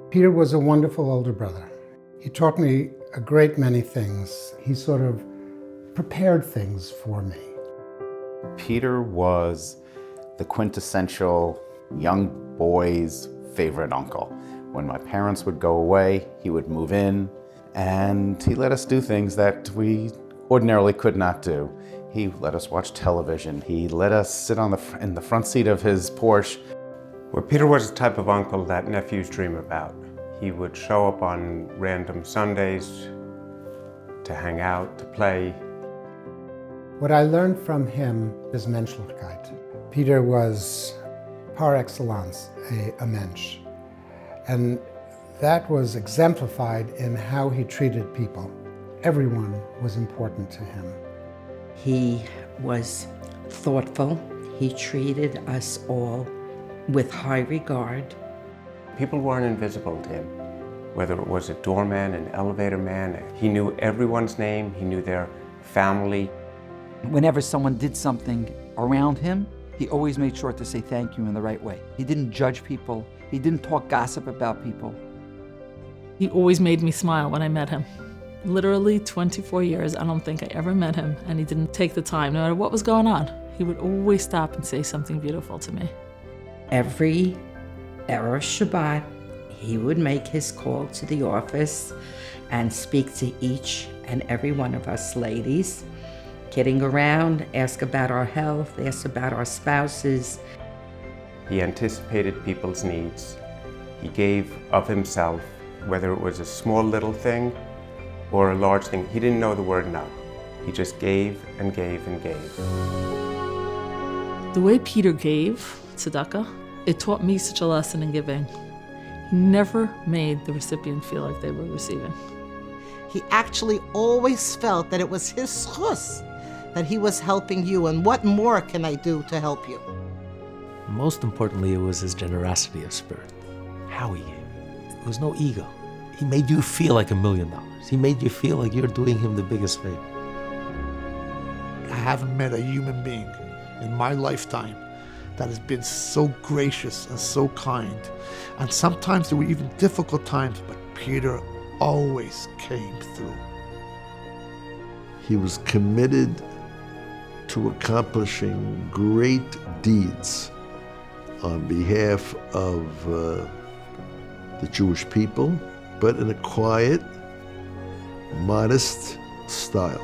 Peter was a wonderful older brother. He taught me a great many things. He sort of prepared things for me. Peter was the quintessential young boy's favorite uncle. When my parents would go away, he would move in, and he let us do things that we ordinarily could not do. He let us watch television. He let us sit in the front seat of his Porsche. Well, Peter was the type of uncle that nephews dream about. He would show up on random Sundays to hang out, to play. What I learned from him is Menschlichkeit. Peter was par excellence a Mensch. And that was exemplified in how he treated people. Everyone was important to him. He was thoughtful. He treated us all with high regard. People weren't invisible to him. Whether it was a doorman, an elevator man, he knew everyone's name, he knew their family. Whenever someone did something around him, he always made sure to say thank you in the right way. He didn't judge people. He didn't talk gossip about people. He always made me smile when I met him. Literally 24 years, I don't think I ever met him, and he didn't take the time, no matter what was going on. He would always stop and say something beautiful to me. Every Erev Shabbat, he would make his call to the office and speak to each and every one of us ladies, kidding around, ask about our health, ask about our spouses. He anticipated people's needs. He gave of himself, whether it was a small little thing or a large thing. He didn't know the word no. He just gave and gave and gave. The way Peter gave tzedakah, it taught me such a lesson in giving. He never made the recipient feel like they were receiving. He actually always felt that it was his schus, that he was helping you, and what more can I do to help you? Most importantly, it was his generosity of spirit, how he gave. It was no ego. He made you feel like $1 million. He made you feel like you're doing him the biggest favor. I haven't met a human being in my lifetime that has been so gracious and so kind. And sometimes there were even difficult times, but Peter always came through. He was committed to accomplishing great deeds on behalf of the Jewish people, but in a quiet, modest style.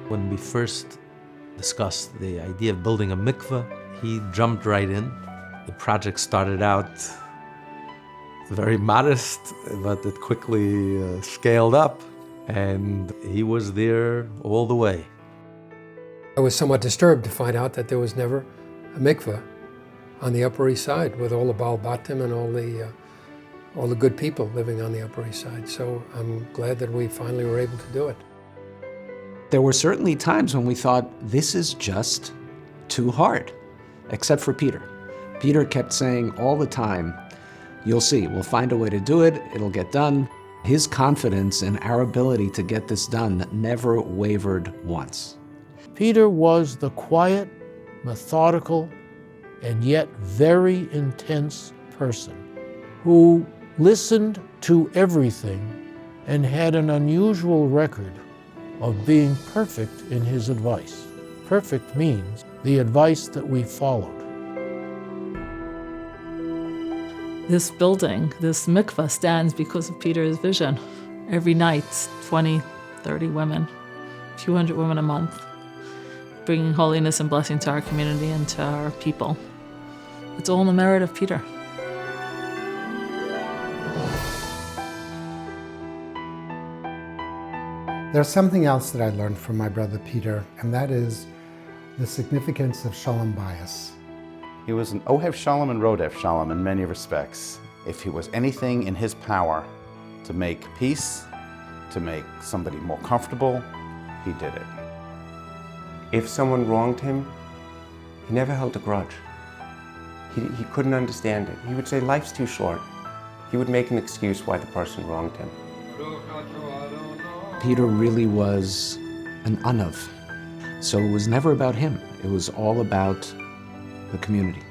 When we first discussed the idea of building a mikveh, he jumped right in. The project started out very modest, but it quickly scaled up, and he was there all the way. I was somewhat disturbed to find out that there was never a mikveh on the Upper East Side with all the Baal Batim and all the good people living on the Upper East Side. So I'm glad that we finally were able to do it. There were certainly times when we thought, this is just too hard, except for Peter. Peter kept saying all the time, you'll see, we'll find a way to do it, it'll get done. His confidence in our ability to get this done never wavered once. Peter was the quiet, methodical, and yet very intense person who listened to everything and had an unusual record of being perfect in his advice. Perfect means the advice that we followed. This building, this mikveh, stands because of Peter's vision. Every night, 20, 30 women, a few hundred women a month, bringing holiness and blessing to our community and to our people. It's all in the merit of Peter. There's something else that I learned from my brother Peter, and that is the significance of shalom bayis. He was an Ohev Shalom and Rodef Shalom in many respects. If he was anything in his power to make peace, to make somebody more comfortable, he did it. If someone wronged him, he never held a grudge. He couldn't understand it. He would say, life's too short. He would make an excuse why the person wronged him. Peter really was an anav, So it was never about him. It was all about the community.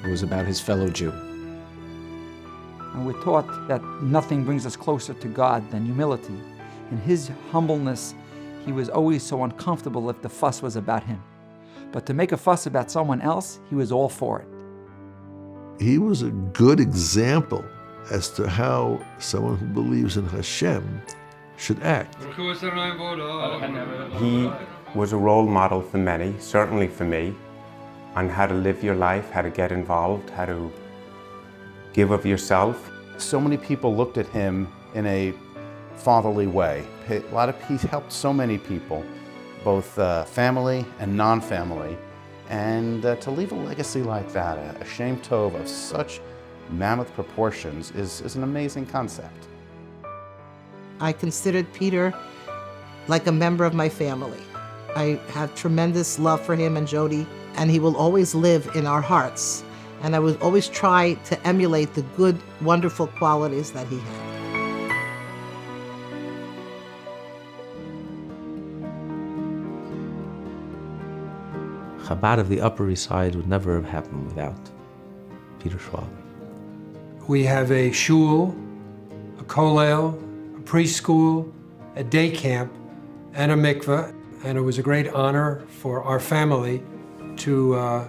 It was about his fellow Jew. And we're taught that nothing brings us closer to God than humility. In his humbleness, he was always so uncomfortable if the fuss was about him. But to make a fuss about someone else, he was all for it. He was a good example as to how someone who believes in Hashem should act. He was a role model for many, certainly for me, on how to live your life, how to get involved, how to give of yourself. So many people looked at him in a fatherly way. He helped so many people, both family and non-family. And to leave a legacy like that, a Shem Tov of such mammoth proportions, is an amazing concept. I considered Peter like a member of my family. I have tremendous love for him and Jody, and he will always live in our hearts. And I would always try to emulate the good, wonderful qualities that he had. Chabad of the Upper East Side would never have happened without Peter Schwalbe. We have a shul, a kollel, a preschool, a day camp, and a mikveh. And it was a great honor for our family to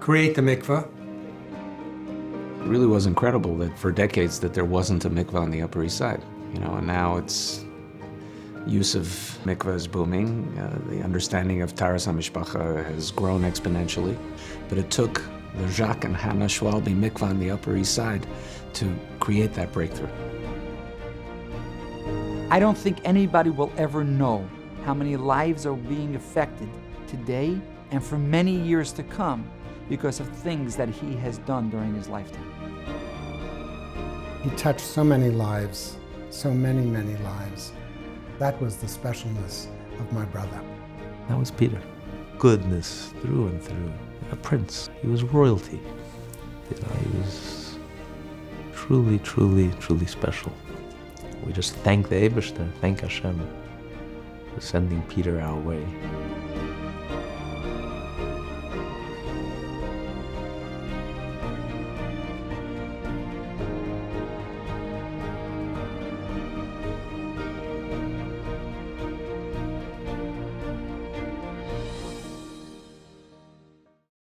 create the mikveh. It really was incredible that for decades that there wasn't a mikveh on the Upper East Side. And now it's use of mikveh is booming. The understanding of Taras HaMishpacha has grown exponentially. But it took the Jacques and Hannah Schwalbe mikveh on the Upper East Side to create that breakthrough. I don't think anybody will ever know how many lives are being affected today and for many years to come because of things that he has done during his lifetime. He touched so many lives, so many, many lives. That was the specialness of my brother. That was Peter. Goodness through and through. A prince. He was royalty. He was truly, truly, truly special. We just thank the Eibishter, thank Hashem for sending Peter our way.